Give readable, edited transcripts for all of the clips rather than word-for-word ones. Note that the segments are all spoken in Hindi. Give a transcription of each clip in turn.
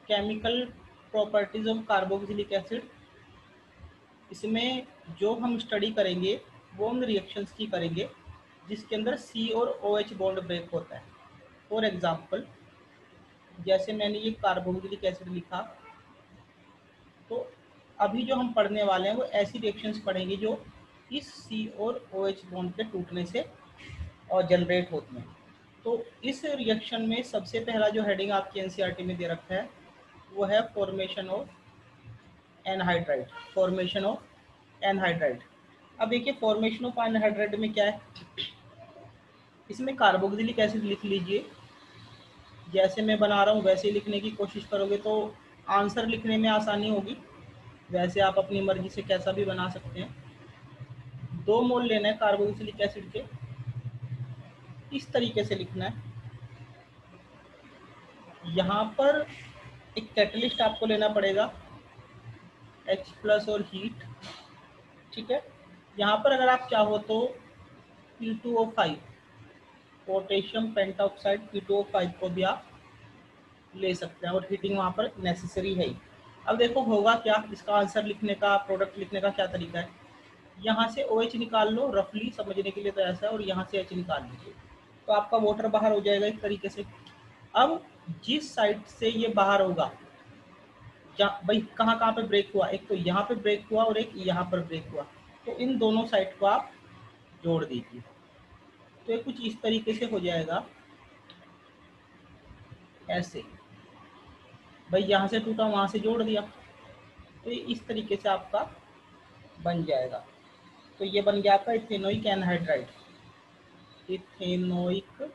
Chemical properties of carboxylic acid. इसमें जो हम स्टडी करेंगे वो उन रिएक्शंस की करेंगे जिसके अंदर C और OH बॉन्ड ब्रेक होता है। फॉर एग्जांपल, जैसे मैंने ये कार्बोक्सिलिक एसिड लिखा, तो अभी जो हम पढ़ने वाले हैं वो ऐसी रिएक्शंस पढ़ेंगे जो इस C और OH बॉन्ड के टूटने से और जनरेट होती हैं। तो इस रिएक्शन में सबसे पहला जो हेडिंग आपकी एनसीईआरटी में दे रखा है वो है formation of anhydride. Formation of anhydride. अब देखिए फॉर्मेशन ऑफ एनहाइड्राइड में क्या है, इसमें कार्बोक्सिलिक एसिड लिख लीजिए। जैसे मैं बना रहा हूँ वैसे ही लिखने की कोशिश करोगे तो आंसर लिखने में आसानी होगी। वैसे आप अपनी मर्जी से कैसा भी बना सकते हैं। 2 मोल लेना है कार्बोक्सिलिक एसिड के, इस तरीके से लिखना है। यहाँ पर एक कैटलिस्ट आपको लेना पड़ेगा, H+ और हीट। ठीक है, यहाँ पर अगर आप चाहो तो P2O5 पोटेशियम पेंटाऑक्साइड P2O5 को भी आप ले सकते हैं और हीटिंग वहाँ पर नेसेसरी है ही। अब देखो होगा क्या, इसका आंसर लिखने का, प्रोडक्ट लिखने का क्या तरीका है। यहाँ से OH निकाल लो, रफली समझने के लिए तो ऐसा है, और यहाँ से H निकाल लीजिए, तो आपका वाटर बाहर हो जाएगा इस तरीके से। अब जिस साइड से ये बाहर होगा, भाई कहाँ कहाँ पे ब्रेक हुआ, एक तो यहाँ पे ब्रेक हुआ और एक यहाँ पर ब्रेक हुआ, तो इन दोनों साइड को आप जोड़ दीजिए। तो ये कुछ इस तरीके से हो जाएगा, ऐसे। भाई यहाँ से टूटा वहाँ से जोड़ दिया, तो ये इस तरीके से आपका बन जाएगा। तो ये बन गया आपका इथेनोइक एनहाइड्राइड। इथेनोइक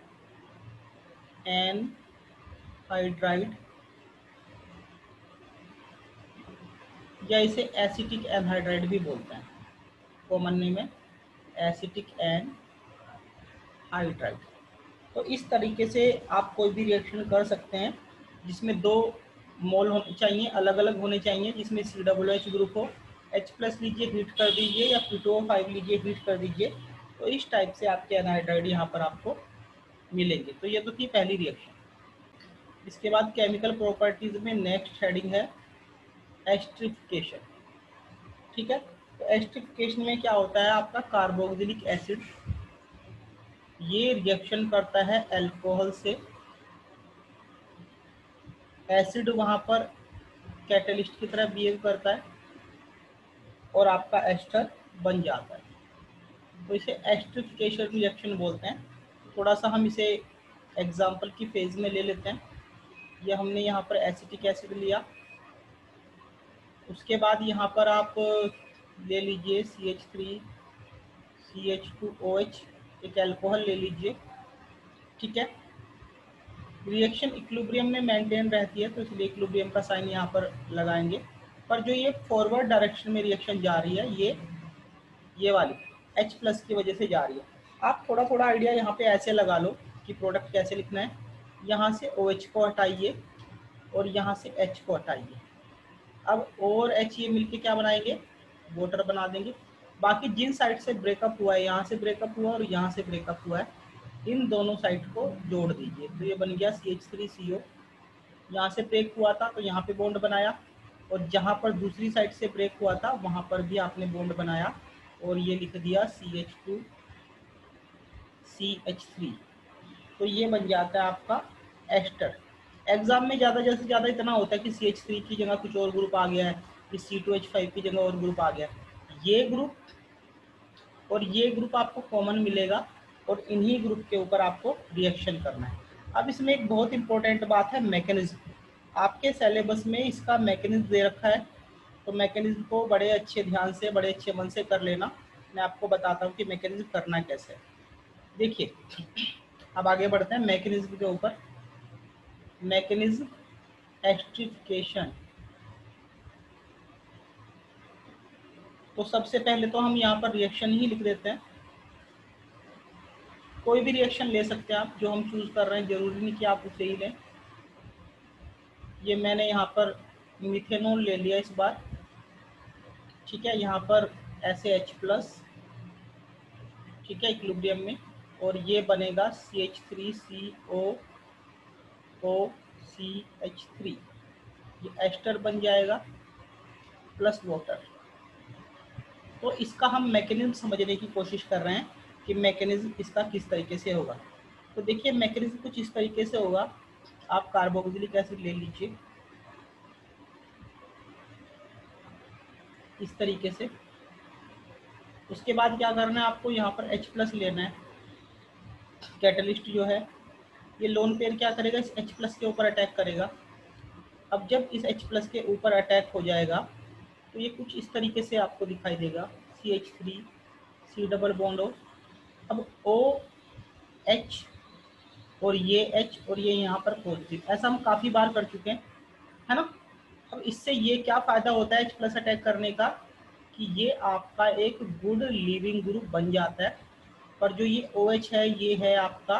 एनहाइड्राइड, या इसे एसिटिक एनहाइड्राइड भी बोलते हैं, कॉमन नेम है एसिटिक एनहाइड्राइड। तो इस तरीके से आप कोई भी रिएक्शन कर सकते हैं जिसमें 2 मोल होने चाहिए, अलग अलग होने चाहिए, जिसमें COOH ग्रुप हो। H+ लीजिए, हीट कर दीजिए, या P2O5 लीजिए, हीट कर दीजिए। तो इस टाइप से आपके एनहाइड्राइड यहाँ पर आपको मिलेंगे। तो ये तो थी पहली रिएक्शन। इसके बाद केमिकल प्रॉपर्टीज में नेक्स्ट हेडिंग है एस्टरिफिकेशन। ठीक है, तो एस्टरिफिकेशन में क्या होता है, आपका कार्बोक्सिलिक एसिड ये रिएक्शन करता है अल्कोहल से। एसिड वहाँ पर कैटलिस्ट की तरह बिहेव करता है और आपका एस्टर बन जाता है, तो इसे एस्टरिफिकेशन रिएक्शन बोलते हैं। थोड़ा सा हम इसे एग्जाम्पल की फेज में ले लेते हैं। ये हमने यहाँ पर एसिटिक एसिड लिया, उसके बाद यहाँ पर आप ले लीजिए CH3CH2OH, एक अल्कोहल ले लीजिए। ठीक है, रिएक्शन इक्विलिब्रियम में मेंटेन रहती है, तो इसलिए इक्विलिब्रियम का साइन यहाँ पर लगाएंगे। पर जो ये फॉरवर्ड डायरेक्शन में रिएक्शन जा रही है, ये वाली H+ की वजह से जा रही है। आप थोड़ा थोड़ा आइडिया यहाँ पे ऐसे लगा लो कि प्रोडक्ट कैसे लिखना है। यहाँ से OH को हटाइए और यहाँ से H को हटाइए। अब और H ये मिलके क्या बनाएंगे, वाटर बना देंगे। बाकी जिन साइड से ब्रेकअप हुआ है, यहाँ से ब्रेकअप हुआ और यहाँ से ब्रेकअप हुआ है, इन दोनों साइड को जोड़ दीजिए। तो ये बन गया CH3CO। यहाँ से ब्रेक हुआ था तो यहाँ पे बॉन्ड बनाया, और जहाँ पर दूसरी साइड से ब्रेक हुआ था वहाँ पर भी आपने बॉन्ड बनाया, और ये लिख दिया CH2CH3। तो ये बन जाता है आपका एस्टर। एग्जाम में ज़्यादा से ज़्यादा इतना होता है कि CH3 की जगह कुछ और ग्रुप आ गया है, कि C2H5 की जगह और ग्रुप आ गया। ये ग्रुप और ये ग्रुप आपको कॉमन मिलेगा, और इन्हीं ग्रुप के ऊपर आपको रिएक्शन करना है। अब इसमें एक बहुत इंपॉर्टेंट बात है, मैकेनिज्म। आपके सिलेबस में इसका मैकेनिज्म दे रखा है, तो मैकेनिज्म को बड़े अच्छे ध्यान से, बड़े अच्छे मन से कर लेना। मैं आपको बताता हूँ कि मैकेनिज्म करना कैसे है। देखिए, अब आगे बढ़ते हैं मैकेनिज्म के ऊपर। Mechanism esterification. तो सबसे पहले तो हम यहाँ पर रिएक्शन ही लिख देते हैं। कोई भी रिएक्शन ले सकते हैं आप, जो हम चूज कर रहे हैं जरूरी नहीं कि आप उसे ही लें। ये मैंने यहाँ पर मिथेनॉल ले लिया इस बार। ठीक है, यहाँ पर ऐसे H+, ठीक है, इक्विलिब्रियम में, और ये बनेगा CH3COOCH3। ये एस्टर बन जाएगा प्लस वाटर। तो इसका हम मैकेनिज्म समझने की कोशिश कर रहे हैं कि मैकेनिज्म इसका किस तरीके से होगा। तो देखिए मैकेनिज्म कुछ इस तरीके से होगा। आप कार्बोक्सिलिक एसिड ले लीजिए इस तरीके से। उसके बाद क्या करना है आपको, यहाँ पर H+ लेना है। कैटलिस्ट जो है ये लोन पेयर क्या करेगा, इस H+ के ऊपर अटैक करेगा। अब जब इस H+ के ऊपर अटैक हो जाएगा तो ये कुछ इस तरीके से आपको दिखाई देगा, CH3 C double bond O। अब OH और ये H और ये यहाँ पर पॉजिटिव, ऐसा हम काफ़ी बार कर चुके हैं, है ना। अब इससे ये क्या फ़ायदा होता है H+ अटैक करने का, कि ये आपका एक गुड लीविंग ग्रुप बन जाता है। पर जो ये OH है ये है आपका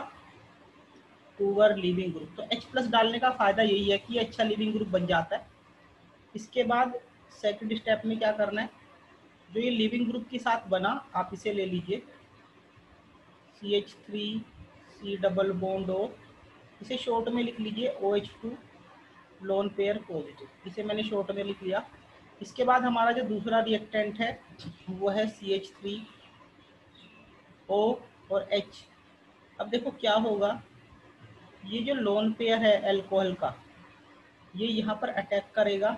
पुअर लीविंग ग्रुप। तो H+ डालने का फ़ायदा यही है कि ये अच्छा लीविंग ग्रुप बन जाता है। इसके बाद सेकंड स्टेप में क्या करना है, जो ये लीविंग ग्रुप के साथ बना आप इसे ले लीजिए, CH3 C double bond O, इसे शॉर्ट में लिख लीजिए OH2 लोन पेयर पॉजिटिव, इसे मैंने शॉर्ट में लिख लिया। इसके बाद हमारा जो दूसरा रिएक्टेंट है वो है CH3O और H। अब देखो क्या होगा, ये जो लोन पेयर है अल्कोहल का ये यहाँ पर अटैक करेगा।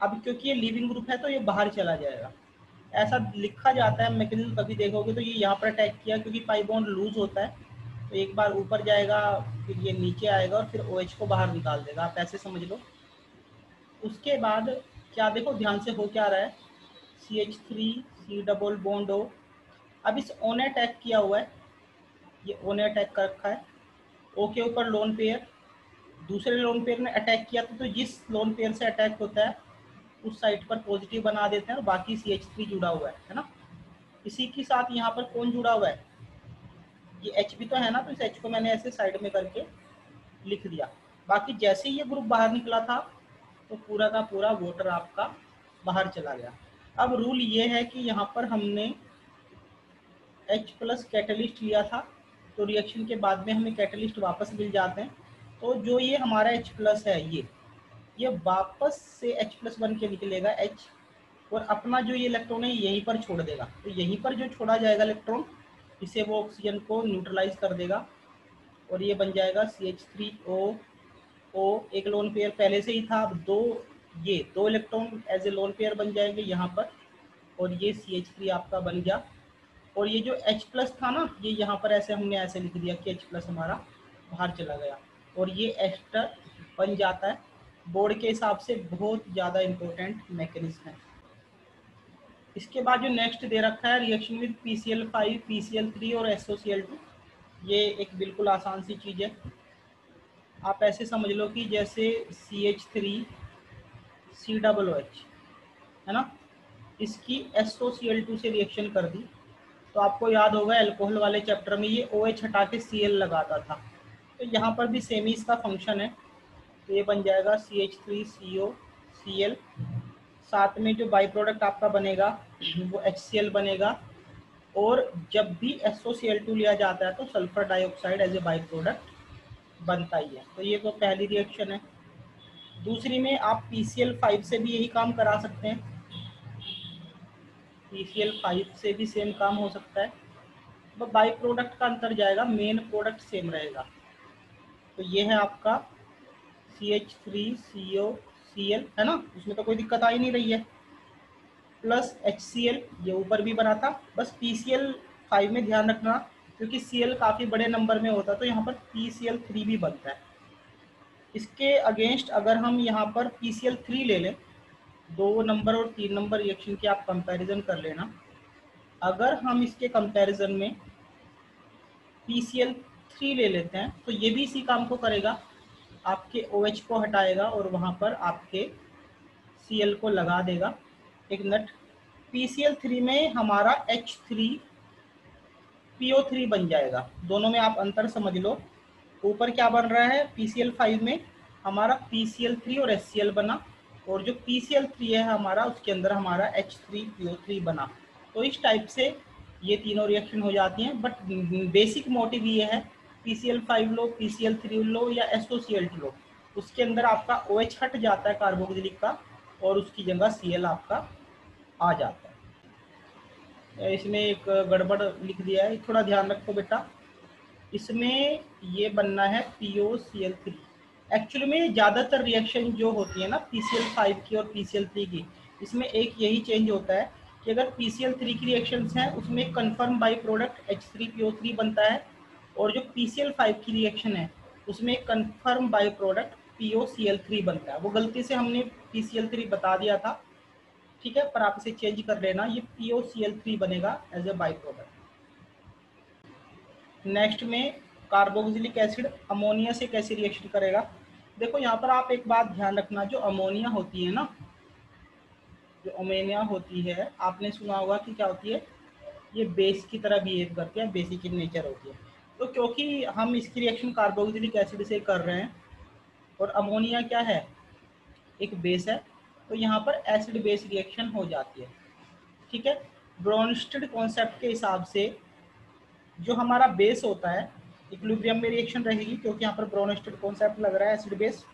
अब क्योंकि ये लिविंग ग्रुप है तो ये बाहर चला जाएगा, ऐसा लिखा जाता है। मैकेनिज्म कभी देखोगे तो ये यहाँ पर अटैक किया क्योंकि पाई बॉन्ड लूज होता है, तो एक बार ऊपर जाएगा फिर ये नीचे आएगा और फिर OH को बाहर निकाल देगा, आप ऐसे समझ लो। उसके बाद क्या देखो ध्यान से हो क्या रहा है, CH3 C double bond O। अब इस O ने अटैक किया हुआ है, ये O ने अटैक कर रखा है। O के ऊपर लोन पेयर, दूसरे लोन पेयर ने अटैक किया तो जिस लोन पेयर से अटैक होता है उस साइड पर पॉजिटिव बना देते हैं और बाकी CH3 जुड़ा हुआ है ना। इसी के साथ यहाँ पर कौन जुड़ा हुआ है, ये H भी तो है ना, तो इस H को मैंने ऐसे साइड में करके लिख दिया। बाकी जैसे ही ये ग्रुप बाहर निकला था तो पूरा का पूरा वाटर आपका बाहर चला गया। अब रूल ये है कि यहाँ पर हमने H+ कैटलिस्ट लिया था, तो रिएक्शन के बाद में हमें कैटलिस्ट वापस मिल जाते हैं। तो जो ये हमारा H+ है ये वापस से H+ बन के निकलेगा H, और अपना जो ये इलेक्ट्रॉन है यहीं पर छोड़ देगा। तो यहीं पर जो छोड़ा जाएगा इलेक्ट्रॉन इसे वो ऑक्सीजन को न्यूट्रलाइज कर देगा और ये बन जाएगा CH3O। एक लोन पेयर पहले से ही था, अब दो electron as a lone pair बन जाएंगे यहाँ पर, और ये CH3 आपका बन गया। और ये जो H+ था ना ये यहाँ पर ऐसे हमने ऐसे लिख दिया कि H+ हमारा बाहर चला गया और ये एस्टर बन जाता है। बोर्ड के हिसाब से बहुत ज़्यादा इम्पोर्टेंट मैकेनिज्म है। इसके बाद जो नेक्स्ट दे रखा है रिएक्शन विद PCl5 PCl3 और SOCl2, ये एक बिल्कुल आसान सी चीज़ है। आप ऐसे समझ लो कि जैसे CH3 COOH है ना, इसकी SOCl2 से रिएक्शन कर दी तो आपको याद होगा अल्कोहल वाले चैप्टर में ये OH हटा के Cl लगाता था, तो यहाँ पर भी सेम ही इसका फंक्शन है। तो ये बन जाएगा CH3COCl, साथ में जो बाई प्रोडक्ट आपका बनेगा वो HCl बनेगा। और जब भी SOCl2 लिया जाता है तो sulphur dioxide as a by product बनता ही है। तो ये तो पहली रिएक्शन है। दूसरी में आप PCl5 से भी यही काम करा सकते हैं, PCl5 से भी सेम काम हो सकता है, बस बाई प्रोडक्ट का अंतर जाएगा, मेन प्रोडक्ट सेम रहेगा। तो ये है आपका CH3COCl है ना, उसमें तो कोई दिक्कत आ ही नहीं रही है, प्लस HCl ये ऊपर भी बना था। बस PCl5 में ध्यान रखना क्योंकि Cl काफ़ी बड़े नंबर में होता है तो यहाँ पर PCl3 भी बनता है। इसके अगेंस्ट अगर हम यहाँ पर PCl3 ले लें, 2 नंबर और 3 नंबर रिएक्शन की आप कंपैरिजन कर लेना। अगर हम इसके कंपैरिजन में PCl3 ले लेते हैं तो ये भी इसी काम को करेगा, आपके OH को हटाएगा और वहाँ पर आपके Cl को लगा देगा एक नट। PCl3 में हमारा H3PO3 बन जाएगा। दोनों में आप अंतर समझ लो, ऊपर क्या बन रहा है PCl5 में हमारा PCl3 और HCl बना, और जो PCl3 है हमारा उसके अंदर हमारा H3PO3 बना। तो इस टाइप से ये तीनों रिएक्शन हो जाती हैं, बट बेसिक मोटिव ये है PCl5 लो, PCl3 लो या SOCl2 लो, उसके अंदर आपका OH हट जाता है कार्बोक्सिलिक का और उसकी जगह Cl आपका आ जाता है। इसमें एक गड़बड़ लिख दिया है, थोड़ा ध्यान रखो बेटा। इसमें ये बनना है POCl3। एक्चुअली में ज़्यादातर रिएक्शन जो होती है ना PCl5 की और PCl3 की, इसमें एक यही चेंज होता है कि अगर PCl3 की रिएक्शंस हैं उसमें एक कन्फर्म बाई प्रोडक्ट H3PO3 बनता है, और जो PCl5 की रिएक्शन है उसमें एक कन्फर्म बाई प्रोडक्ट POCl3 बनता है। वो गलती से हमने PCl3 बता दिया था, ठीक है, पर आप इसे चेंज कर लेना, ये POCl3 बनेगा as a by product. Next में कार्बोक्सिलिक एसिड अमोनिया से कैसे रिएक्शन करेगा। देखो यहाँ पर आप एक बात ध्यान रखना, जो अमोनिया होती है ना, जो अमोनिया होती है आपने सुना होगा कि क्या होती है, ये बेस की तरह बिहेव करती है, बेसिक इन नेचर होती है। तो क्योंकि हम इसकी रिएक्शन कार्बोक्सिलिक एसिड से कर रहे हैं और अमोनिया क्या है, एक बेस है, तो यहाँ पर एसिड बेस रिएक्शन हो जाती है, ठीक है। ब्रोंस्टेड कॉन्सेप्ट के हिसाब से जो हमारा बेस होता है इक्विलिब्रियम में रिएक्शन रहेगी, क्योंकि यहाँ पर ब्रोंस्टेड कॉन्सेप्ट लग रहा है एसिड बेस,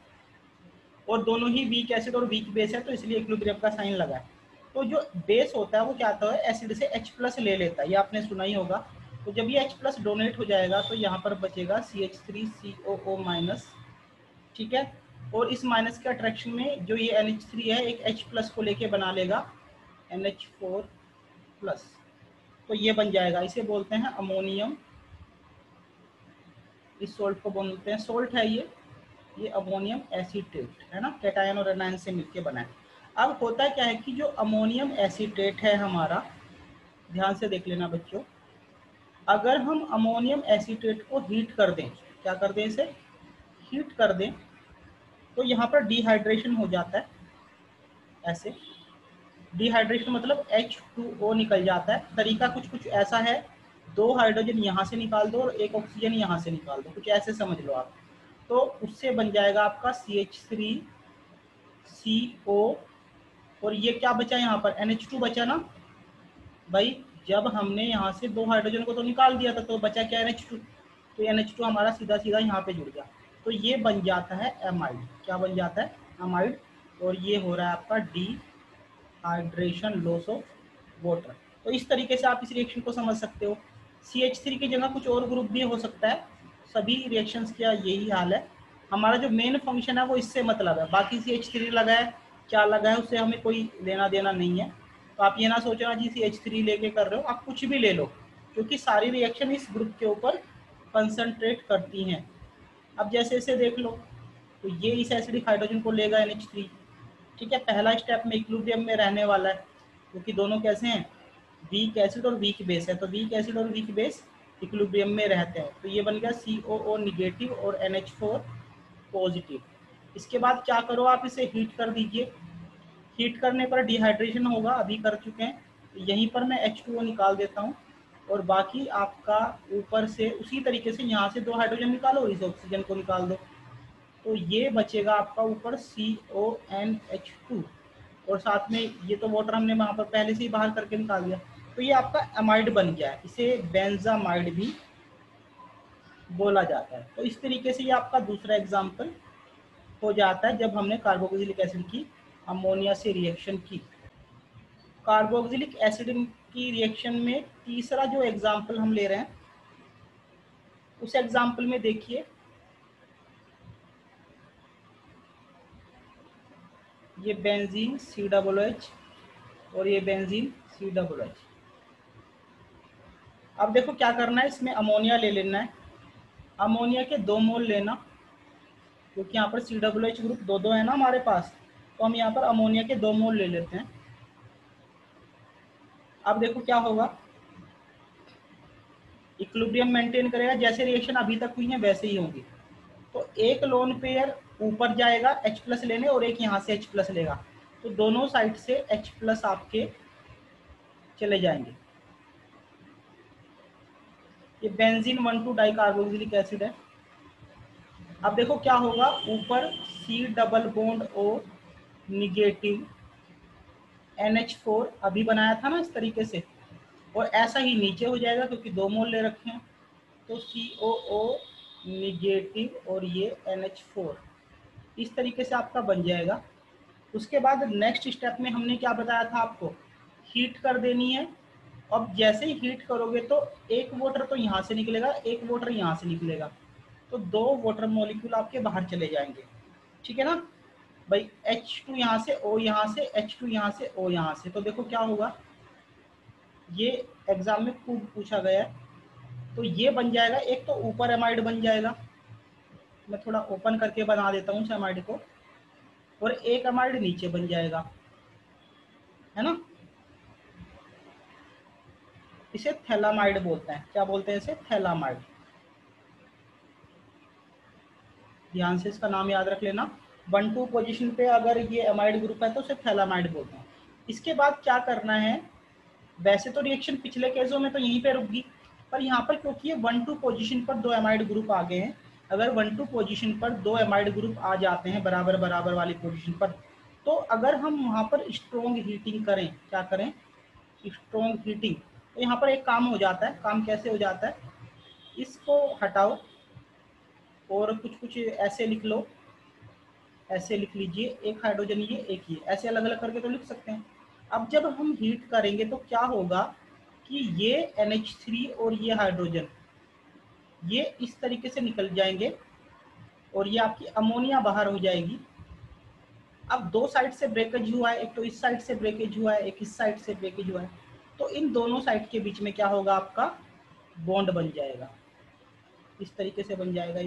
और दोनों ही वीक एसिड और वीक बेस है, तो इसलिए इक्विलिब्रियम का साइन लगा है। तो जो बेस होता है वो क्या होता है, एसिड से H+ ले लेता है, ये आपने सुना ही होगा। तो जब ये H+ डोनेट हो जाएगा तो यहाँ पर बचेगा CH3COO-, ठीक है। और इस माइनस के अट्रैक्शन में जो ये NH3 है एक H+ को लेके बना लेगा NH4+, तो ये बन जाएगा, इसे बोलते हैं अमोनियम। इस सोल्ट को बोलते हैं, सोल्ट है ये अमोनियम एसीटेट है ना, कैटायन और एनायन से मिलके बना है। अब होता क्या है कि जो अमोनियम एसीटेट है हमारा, ध्यान से देख लेना बच्चों, अगर हम अमोनियम एसीटेट को हीट कर दें, क्या कर दें, इसे हीट कर दें, तो यहाँ पर डिहाइड्रेशन हो जाता है। ऐसे डिहाइड्रेशन मतलब H2O निकल जाता है। तरीका कुछ ऐसा है, 2 हाइड्रोजन यहाँ से निकाल दो और 1 ऑक्सीजन यहाँ से निकाल दो, कुछ ऐसे समझ लो आप। तो उससे बन जाएगा आपका CH3CO, और ये क्या बचा यहाँ पर, NH2 बचा ना भाई। जब हमने यहाँ से 2 हाइड्रोजन को तो निकाल दिया था, तो बचा क्या, NH2। तो NH2 हमारा सीधा सीधा यहाँ पे जुड़ गया, तो ये बन जाता है एमाइड। क्या बन जाता है, एमाइड। और ये हो रहा है आपका डिहाइड्रेशन, लॉस ऑफ वाटर। तो इस तरीके से आप इस रिएक्शन को समझ सकते हो। CH3 की जगह कुछ और ग्रुप भी हो सकता है, सभी रिएक्शंस का यही हाल है। हमारा जो मेन फंक्शन है वो इससे मतलब है, बाकी CH3 लगा है क्या लगा है उससे हमें कोई लेना देना नहीं है। तो आप ये ना सोचना जी CH3 लेके कर रहे हो, आप कुछ भी ले लो, क्योंकि सारी रिएक्शन इस ग्रुप के ऊपर कंसंट्रेट करती हैं। अब जैसे इसे देख लो, तो ये इस एसिडिक हाइड्रोजन को लेगा NH3, ठीक है। पहला स्टेप में इक्विलिब्रियम में रहने वाला है, क्योंकि दोनों कैसे हैं, वीक एसिड और वीक बेस है, तो वीक एसिड और वीक बेस इक्विलिब्रियम में रहते हैं। तो ये बन गया COO निगेटिव और NH4 पॉजिटिव। इसके बाद क्या करो, आप इसे हीट कर दीजिए। हीट करने पर डिहाइड्रेशन होगा, अभी कर चुके हैं। तो यहीं पर मैं H2O निकाल देता हूँ, और बाकी आपका ऊपर से उसी तरीके से यहाँ से 2 हाइड्रोजन निकालो, इस ऑक्सीजन को निकाल दो, तो ये बचेगा आपका ऊपर CONH2, और साथ में ये तो वाटर हमने वहाँ पर पहले से ही बाहर करके निकाल दिया। तो ये आपका एमाइड बन गया है, इसे बेंजामाइड भी बोला जाता है। तो इस तरीके से ये आपका दूसरा एग्जाम्पल हो जाता है जब हमने कार्बोक्सिलिक एसिड की अमोनिया से रिएक्शन की। कार्बोक्सिलिक एसिड की रिएक्शन में तीसरा जो एग्जाम्पल हम ले रहे हैं, उस एग्जाम्पल में देखिए, ये बेंजीन COOH और ये बेंजीन COOH। अब देखो क्या करना है, इसमें अमोनिया ले लेना है। अमोनिया के 2 मोल लेना, क्योंकि यहाँ पर COOH ग्रुप 2 है ना हमारे पास, तो हम यहाँ पर अमोनिया के 2 मोल ले लेते हैं। अब देखो क्या होगा, इक्विलिब्रियम मेंटेन करेगा, जैसे रिएक्शन अभी तक हुई है वैसे ही होंगी। तो एक लोन पेयर ऊपर जाएगा H+ लेने, और एक यहाँ से H+ लेगा, तो दोनों साइड से H+ आपके चले जाएंगे। ये बेंजीन 1,2 डाइकार्बोक्सिलिक एसिड है। अब देखो क्या होगा, ऊपर C double bond O negative NH4 अभी बनाया था ना इस तरीके से, और ऐसा ही नीचे हो जाएगा क्योंकि 2 मोल ले रखे हैं, तो COO निगेटिव और ये NH4, इस तरीके से आपका बन जाएगा। उसके बाद नेक्स्ट स्टेप में हमने क्या बताया था आपको, हीट कर देनी है। अब जैसे ही हीट करोगे तो एक वाटर तो यहाँ से निकलेगा, एक वाटर यहाँ से निकलेगा, तो 2 वाटर मॉलिक्यूल आपके बाहर चले जाएंगे, ठीक है ना भाई। H2 यहाँ से, O यहाँ से, H2 यहाँ से, O यहाँ से, तो देखो क्या होगा, ये एग्जाम में खूब पूछा गया है। तो ये बन जाएगा, एक तो ऊपर एमाइड बन जाएगा, मैं थोड़ा ओपन करके बना देता हूँ एमाइड को, और एक एमाइड नीचे बन जाएगा, है ना। इसे थैलामाइड बोलते हैं, क्या बोलते हैं इसे, थैलामाइड। ध्यान से इसका नाम याद रख लेना। 1-2 पोजीशन पे अगर ये एमाइड ग्रुप है तो उसे थैलामाइड बोलते हैं। इसके बाद क्या करना है, वैसे तो रिएक्शन पिछले केसों में तो यहीं पे रुक गई, पर यहाँ पर क्योंकि ये 1-2 पोजीशन पर 2 एमाइड ग्रुप आ गए हैं, अगर 1-2 पोजीशन पर 2 एमाइड ग्रुप आ जाते हैं बराबर बराबर वाली पोजीशन पर, तो अगर हम वहाँ पर स्ट्रॉन्ग हीटिंग करें, क्या करें, स्ट्रॉन्ग हीटिंग, तो यहाँ पर एक काम हो जाता है। काम कैसे हो जाता है, इसको हटाओ और कुछ कुछ ऐसे लिख लो, ऐसे लिख लीजिए, एक हाइड्रोजन ये, एक ये, ऐसे अलग अलग करके तो लिख सकते हैं। अब जब हम हीट करेंगे तो क्या होगा कि ये NH3 और ये हाइड्रोजन ये इस तरीके से निकल जाएंगे और ये आपकी अमोनिया बाहर हो जाएगी। अब 2 साइड से ब्रेकेज हुआ है, एक तो इस साइड से ब्रेकेज हुआ है, एक इस साइड से ब्रेकेज हुआ है, तो इन दोनों साइड के बीच में क्या होगा, आपका बॉन्ड बन जाएगा, इस तरीके से बन जाएगा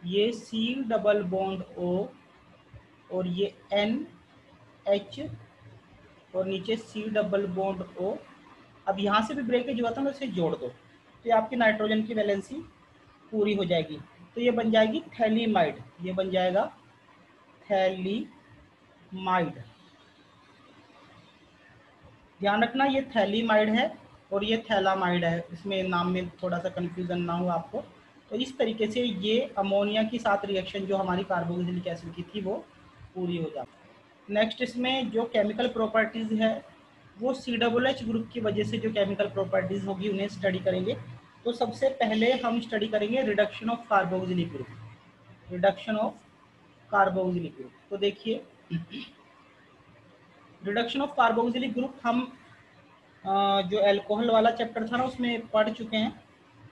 ये C डबल बॉन्ड O और ये NH और नीचे C डबल बॉन्ड O। अब यहाँ से भी ब्रेकेज हुआ था ना, इसे जोड़ दो तो ये आपकी नाइट्रोजन की वैलेंसी पूरी हो जाएगी, तो ये बन जाएगी थैलीमाइड, ये बन जाएगा थैलीमाइड। ध्यान रखना ये थैलीमाइड है और ये थैलामाइड है, इसमें नाम में थोड़ा सा कंफ्यूजन ना हो आपको। तो इस तरीके से ये अमोनिया के साथ रिएक्शन जो हमारी कार्बोक्सिलिक एसिड की थी वो पूरी हो जाती है। नेक्स्ट इसमें जो केमिकल प्रॉपर्टीज है वो COOH ग्रुप की वजह से जो केमिकल प्रॉपर्टीज होगी उन्हें स्टडी करेंगे। तो सबसे पहले हम स्टडी करेंगे reduction of carboxylic group, reduction of carboxylic group. तो देखिए रिडक्शन ऑफ कार्बोक्सिलिक ग्रुप हम जो अल्कोहल वाला चैप्टर था ना उसमें पढ़ चुके हैं।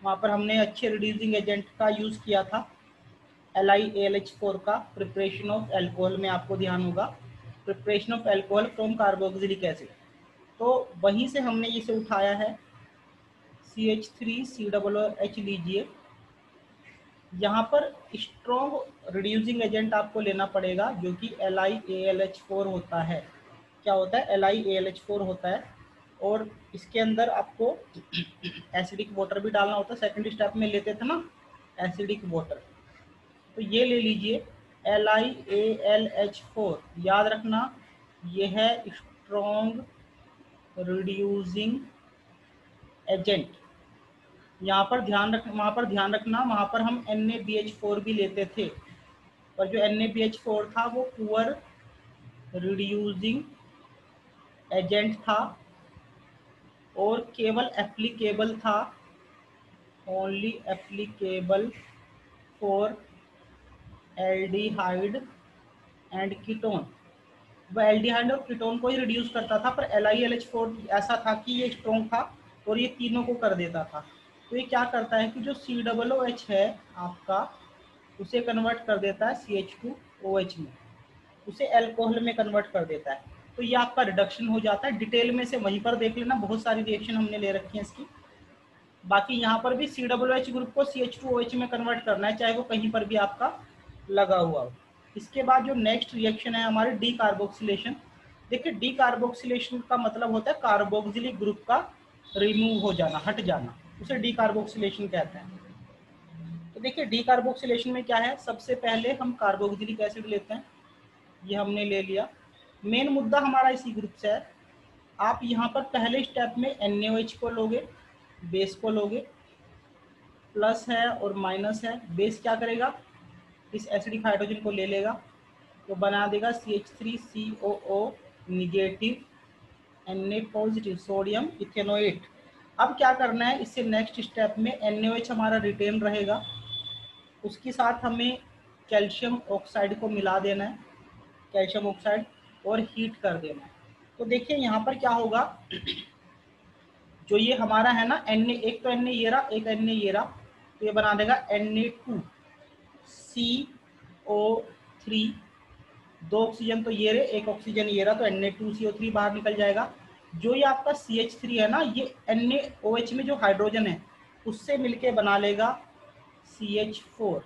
वहाँ पर हमने अच्छे रिड्यूसिंग एजेंट का यूज़ किया था, LiAlH4 का प्रिपरेशन ऑफ अल्कोहल में, आपको ध्यान होगा preparation of alcohol from carboxylic acid. तो वहीं से हमने इसे उठाया है, CH3COOH लीजिए। यहाँ पर स्ट्रॉन्ग रिड्यूसिंग एजेंट आपको लेना पड़ेगा जो कि LiAlH4 होता है। क्या होता है, LiAlH4 होता है, और इसके अंदर आपको एसिडिक वाटर भी डालना होता है। सेकंड स्टेप में लेते थे ना एसिडिक वाटर, तो ये ले लीजिए LiAlH4, याद रखना ये है स्ट्रॉन्ग रिड्यूसिंग एजेंट। यहाँ पर ध्यान रख, वहाँ पर ध्यान रखना, वहाँ पर हम NaBH4 भी लेते थे, पर जो NaBH4 था वो पुअर रिड्यूसिंग एजेंट था और केवल एप्लीकेबल था, only applicable for aldehyde and ketone. वह एल्डिहाइड और कीटोन को ही रिड्यूस करता था, पर LiLH4 ऐसा था कि ये स्ट्रॉन्ग था और ये तीनों को कर देता था। तो ये क्या करता है कि जो COOH है आपका उसे कन्वर्ट कर देता है CH2OH में, उसे अल्कोहल में कन्वर्ट कर देता है। तो ये आपका रिडक्शन हो जाता है। डिटेल में से वहीं पर देख लेना, बहुत सारी रिएक्शन हमने ले रखी है इसकी। बाकी यहाँ पर भी COOH ग्रुप को CH2OH में कन्वर्ट करना है, चाहे वो कहीं पर भी आपका लगा हुआ हो। इसके बाद जो नेक्स्ट रिएक्शन है हमारी डी कार्बोक्सिलेशन। देखिए डी कार्बोक्सिलेशन का मतलब होता है कार्बोक्सिलिक ग्रुप का रिमूव हो जाना, हट जाना, उसे डी कार्बोक्सिलेशन कहते हैं। तो देखिए डी कार्बोक्सिलेशन में क्या है, सबसे पहले हम कार्बोक्सिलिक एसिड लेते हैं, ये हमने ले लिया। मेन मुद्दा हमारा इसी ग्रुप से है। आप यहाँ पर पहले स्टेप में NaOH को लोगे, बेस को लोगे, प्लस है और माइनस है, बेस क्या करेगा, इस एसिडिक हाइड्रोजन को ले लेगा तो बना देगा CH3COO negative Na positive sodium ethanoate. अब क्या करना है, इससे नेक्स्ट स्टेप में NaOH हमारा रिटेन रहेगा, उसके साथ हमें कैल्शियम ऑक्साइड को मिला देना है, कैल्शियम ऑक्साइड, और हीट कर देना है। तो देखिए यहाँ पर क्या होगा, जो ये हमारा है ना Na, एक तो Na ये रहा, एक Na ये रहा, तो ये बना देगा Na2CO3, 2 ऑक्सीजन तो ये रहे, एक ऑक्सीजन ये रहा, तो Na2CO3 बाहर निकल जाएगा। जो ये आपका CH3 है ना, ये NaOH में जो हाइड्रोजन है उससे मिलके बना लेगा CH4,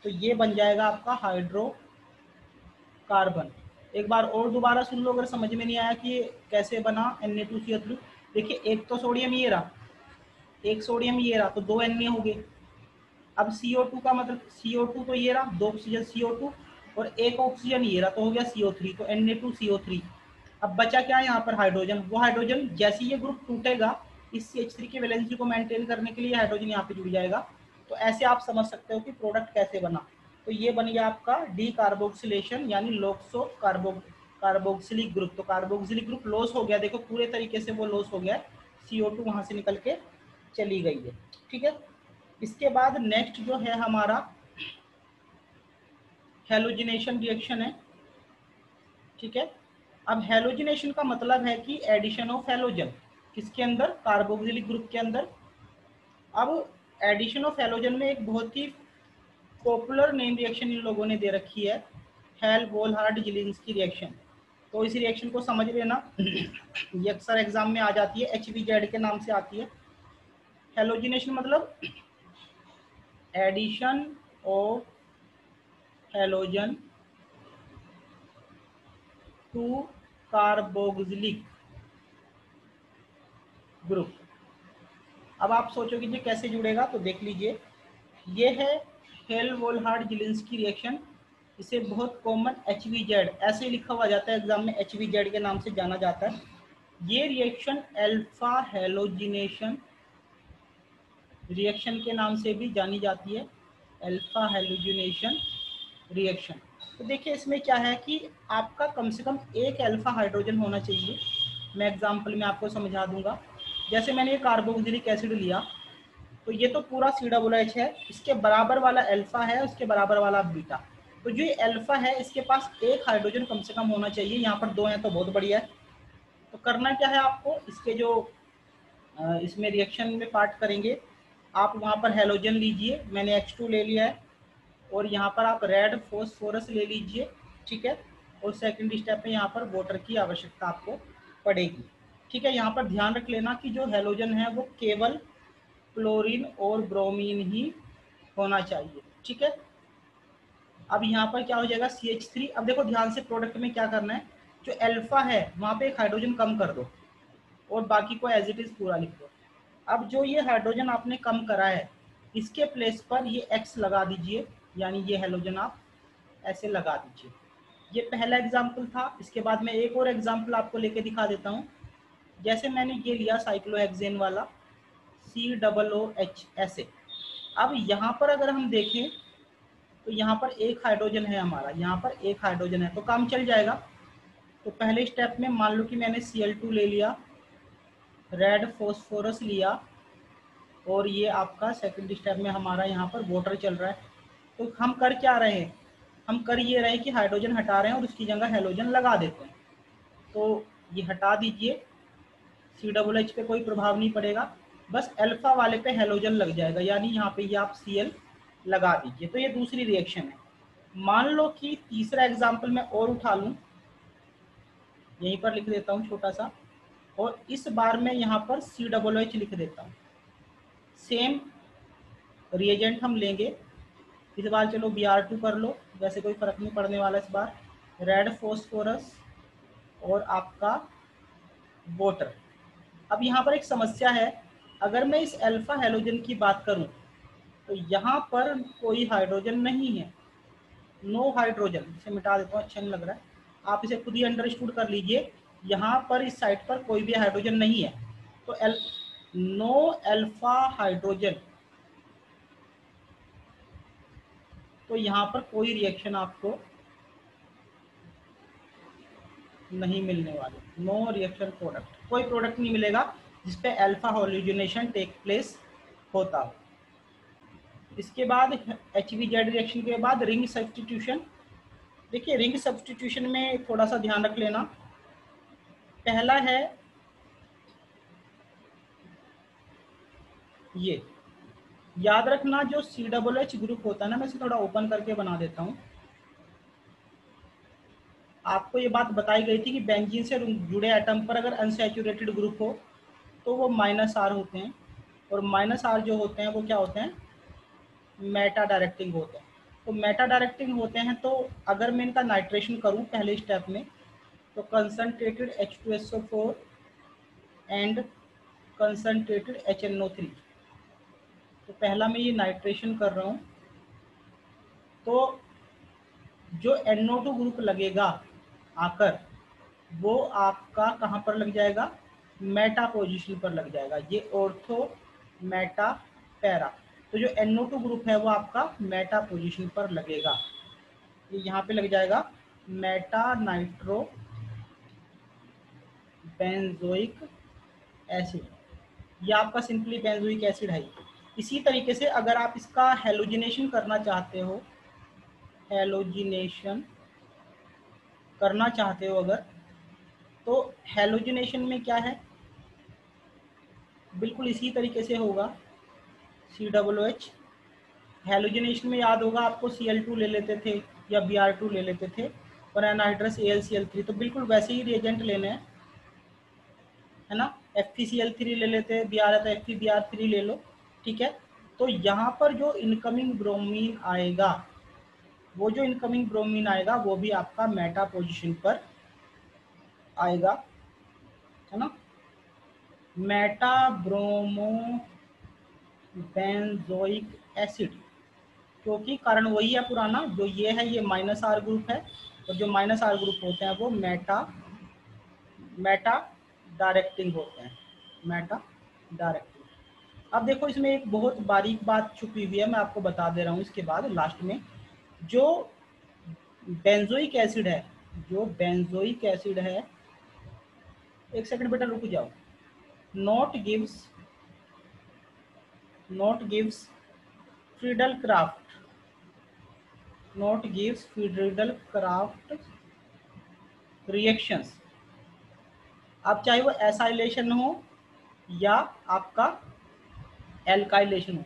तो ये बन जाएगा आपका हाइड्रोकार्बन। एक बार और दोबारा सुन लो अगर समझ में नहीं आया कि ये कैसे बना Na2CO3। देखिए एक तो सोडियम ये रहा, एक सोडियम ये रहा, तो 2 Na हो गए। अब CO2 का मतलब, CO2 तो ये रहा, 2 ऑक्सीजन CO2, और एक ऑक्सीजन ये रहा, तो हो गया CO3, तो Na2CO3। अब बचा क्या यहाँ पर, हाइड्रोजन। वो हाइड्रोजन जैसे ये ग्रुप टूटेगा, इस CH3 की वैलेंसी को मेंटेन करने के लिए हाइड्रोजन यहाँ पे जुड़ जाएगा। तो ऐसे आप समझ सकते हो कि प्रोडक्ट कैसे बना। तो ये बन गया आपका डी कार्बोक्सिलेशन, यानी लॉक्सो कार्बोक्सिलिक ग्रुप। तो कार्बोक्सिलिक ग्रुप लॉस हो गया, देखो पूरे तरीके से वो लॉस हो गया, CO2 वहां से निकल के चली गई है। ठीक है, इसके बाद नेक्स्ट जो है हमारा हेलोजिनेशन रिएक्शन है। ठीक है, अब हेलोजिनेशन का मतलब है कि एडिशन ऑफ हेलोजन, किसके अंदर, कार्बोक्सिलिक ग्रुप के अंदर। अब एडिशन ऑफ हेलोजन में एक बहुत ही पॉपुलर नेम रिएक्शन इन लोगों ने दे रखी है, हेल-वोल्हार्ड-जिलिंस्की रिएक्शन। तो इस रिएक्शन को समझ लेना, ये अक्सर एग्जाम में आ जाती है, HVZ के नाम से आती है। हेलोजिनेशन मतलब addition of halogen to carboxylic group. अब आप सोचोगे ये कैसे जुड़ेगा, तो देख लीजिए, ये है हेल-वोल्हार्ड-जिलिंस्की रिएक्शन। इसे बहुत कॉमन HVZ ऐसे ही लिखा हुआ जाता है एग्जाम में, HVZ के नाम से जाना जाता है। ये रिएक्शन अल्फा हेलोजिनेशन रिएक्शन के नाम से भी जानी जाती है, अल्फा हेलोजिनेशन रिएक्शन। तो देखिए इसमें क्या है कि आपका कम से कम एक अल्फा हाइड्रोजन होना चाहिए। मैं एग्जांपल में आपको समझा दूंगा। जैसे मैंने ये कार्बोक्सिलिक एसिड लिया, तो ये तो पूरा COOH है, इसके बराबर वाला अल्फा है, उसके बराबर वाला बीटा। तो जो ये अल्फा है इसके पास एक हाइड्रोजन कम से कम होना चाहिए, यहाँ पर 2 हैं तो बहुत बढ़िया है। तो करना क्या है आपको, इसके जो इसमें रिएक्शन में पार्ट करेंगे, आप वहाँ पर हेलोजन लीजिए, मैंने H2 ले लिया है, और यहाँ पर आप रेड फॉस्फोरस ले लीजिए। ठीक है, और सेकंड स्टेप में यहाँ पर वाटर की आवश्यकता आपको पड़ेगी। ठीक है, यहाँ पर ध्यान रख लेना कि जो हेलोजन है वो केवल क्लोरीन और ब्रोमीन ही होना चाहिए। ठीक है, अब यहाँ पर क्या हो जाएगा, CH3। अब देखो ध्यान से, प्रोडक्ट में क्या करना है, जो अल्फा है वहाँ पे एक हाइड्रोजन कम कर दो और बाकी को एज इट इज पूरा लिख दो। अब जो ये हाइड्रोजन आपने कम करा है, इसके प्लेस पर ये X लगा दीजिए, यानी ये हेलोजन आप ऐसे लगा दीजिए। ये पहला एग्जाम्पल था। इसके बाद मैं एक और एग्जाम्पल आपको लेके दिखा देता हूँ। जैसे मैंने ये लिया साइक्लोहेक्सेन वाला COOH ऐसे। अब यहाँ पर अगर हम देखें तो यहाँ पर एक हाइड्रोजन है हमारा, यहाँ पर एक हाइड्रोजन है, तो काम चल जाएगा। तो पहले स्टेप में मान लो कि मैंने Cl2 ले लिया, रेड फॉस्फोरस लिया, और ये आपका सेकंड स्टेप में हमारा यहाँ पर वाटर चल रहा है। तो हम कर क्या रहे हैं, हम कर ये रहे हैं कि हाइड्रोजन हटा रहे हैं और उसकी जगह हेलोजन लगा देते हैं। तो ये हटा दीजिए, COOH पे कोई प्रभाव नहीं पड़ेगा, बस अल्फा वाले पे हेलोजन लग जाएगा, यानी यहाँ पे ये आप Cl लगा दीजिए। तो ये दूसरी रिएक्शन है। मान लो कि तीसरा एग्जाम्पल मैं और उठा लूँ, यहीं पर लिख देता हूँ छोटा सा, और इस बार मैं यहाँ पर COOH लिख देता हूँ। सेम रिएजेंट हम लेंगे, इस बार चलो Br2 कर लो, वैसे कोई फर्क नहीं पड़ने वाला इस बार। रेड फॉस्फोरस और आपका वाटर। अब यहाँ पर एक समस्या है, अगर मैं इस अल्फा हेलोजन की बात करूँ तो यहाँ पर कोई हाइड्रोजन नहीं है, नो हाइड्रोजन। इसे मिटा देता हूँ, अच्छा नहीं लग रहा है, आप इसे खुद ही अंडरस्टूड कर लीजिए। यहाँ पर इस साइड पर कोई भी हाइड्रोजन नहीं है, तो नो अल्फा हाइड्रोजन, तो यहाँ पर कोई रिएक्शन आपको नहीं मिलने वाले, नो रिएक्शन प्रोडक्ट, कोई प्रोडक्ट नहीं मिलेगा। जिसपे अल्फा हाइड्रोजनेशन टेक प्लेस होता हो। इसके बाद HBZ रिएक्शन के बाद रिंग सब्स्टिट्यूशन। देखिए रिंग सब्स्टिट्यूशन में थोड़ा सा ध्यान रख लेना। पहला है ये, याद रखना जो COOH ग्रुप होता है ना, मैं इसे थोड़ा ओपन करके बना देता हूँ। आपको ये बात बताई गई थी कि बेंजीन से जुड़े एटम पर अगर अनसैचुरेटेड ग्रुप हो तो वो -R होते हैं, और -R जो होते हैं वो क्या होते हैं, मेटा डायरेक्टिंग होते हैं। तो मेटा डायरेक्टिंग होते हैं, तो अगर मैं इनका नाइट्रेशन करूं पहले स्टेप में, तो concentrated H2SO4 and concentrated HNO3। तो पहला मैं ये नाइट्रेशन कर रहा हूं, तो जो NO2 ग्रुप लगेगा आकर, वो आपका कहाँ पर लग जाएगा, मेटा पोजीशन पर लग जाएगा। ये ऑर्थो मेटा पैरा, तो जो NO2 ग्रुप है वो आपका मेटा पोजीशन पर लगेगा। ये यहाँ पे लग जाएगा मेटा नाइट्रो बेंजोइक एसिड, ये आपका सिंपली बेंजोइक एसिड है। इसी तरीके से अगर आप इसका हेलोजिनेशन करना चाहते हो, हेलोजिनेशन करना चाहते हो अगर, तो हेलोजिनेशन में क्या है, बिल्कुल इसी तरीके से होगा। COOH हेलोजिनेशन में याद होगा आपको, Cl2 ले लेते थे या Br2 ले लेते थे, और एनहाइड्रस AlCl3, तो बिल्कुल वैसे ही रिएजेंट लेने हैं, है ना। FeCl3 ले लेते हैं, Br है तो FeBr3 ले लो, ठीक है। तो यहाँ पर जो इनकमिंग ब्रोमीन आएगा, वो जो इनकमिंग ब्रोमीन आएगा वो भी आपका मेटा पोजीशन पर आएगा, है ना। मेटा ब्रोमो बेंजोइक एसिड, क्योंकि कारण वही है पुराना, जो ये है ये -R ग्रुप है, और जो -R ग्रुप होते हैं वो मेटा डायरेक्टिंग होते हैं, मेटा डायरेक्टिंग। अब देखो इसमें एक बहुत बारीक बात छुपी हुई है, मैं आपको बता दे रहा हूँ। इसके बाद लास्ट में जो बेंजोइक एसिड है, जो बेंजोइक एसिड है, एक सेकंड बेटा रुक जाओ, नॉट गिव्स फ्रीडल-क्राफ्ट रिएक्शंस। अब चाहे वो एसाइलेशन हो या आपका एल्काइलेशन हो,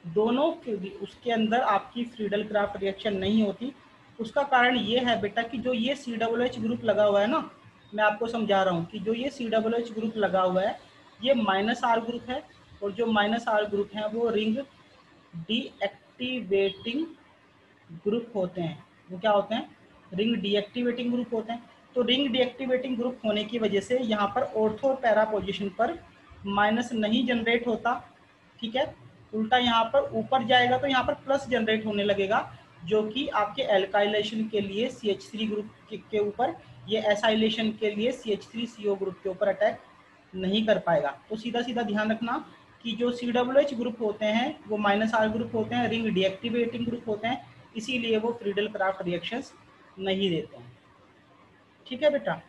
दोनों के भी उसके अंदर आपकी फ्रीडल-क्राफ्ट रिएक्शन नहीं होती। उसका कारण ये है बेटा कि जो ये COOH ग्रुप लगा हुआ है ना, मैं आपको समझा रहा हूँ कि जो ये COOH ग्रुप लगा हुआ है ये -R ग्रुप है, और जो -R ग्रुप है वो रिंग डीएक्टिवेटिंग ग्रुप होते हैं। वो क्या होते हैं, रिंग डीएक्टिवेटिंग ग्रुप होते हैं। तो रिंग डीएक्टिवेटिंग ग्रुप होने की वजह से यहाँ पर ऑर्थो पैरा पोजिशन पर माइनस नहीं जनरेट होता, ठीक है। उल्टा यहाँ पर ऊपर जाएगा तो यहाँ पर प्लस जनरेट होने लगेगा, जो कि आपके एल्काइलेशन के लिए CH3 ग्रुप के ऊपर, ये एसाइलेशन के लिए CH3CO ग्रुप के ऊपर अटैक नहीं कर पाएगा। तो सीधा सीधा ध्यान रखना कि जो COOH ग्रुप होते हैं वो -R ग्रुप होते हैं, रिंग डीएक्टिवेटिंग ग्रुप होते हैं, इसीलिए वो फ्रीडल-क्राफ्ट रिएक्शंस नहीं देते हैं, ठीक है बेटा।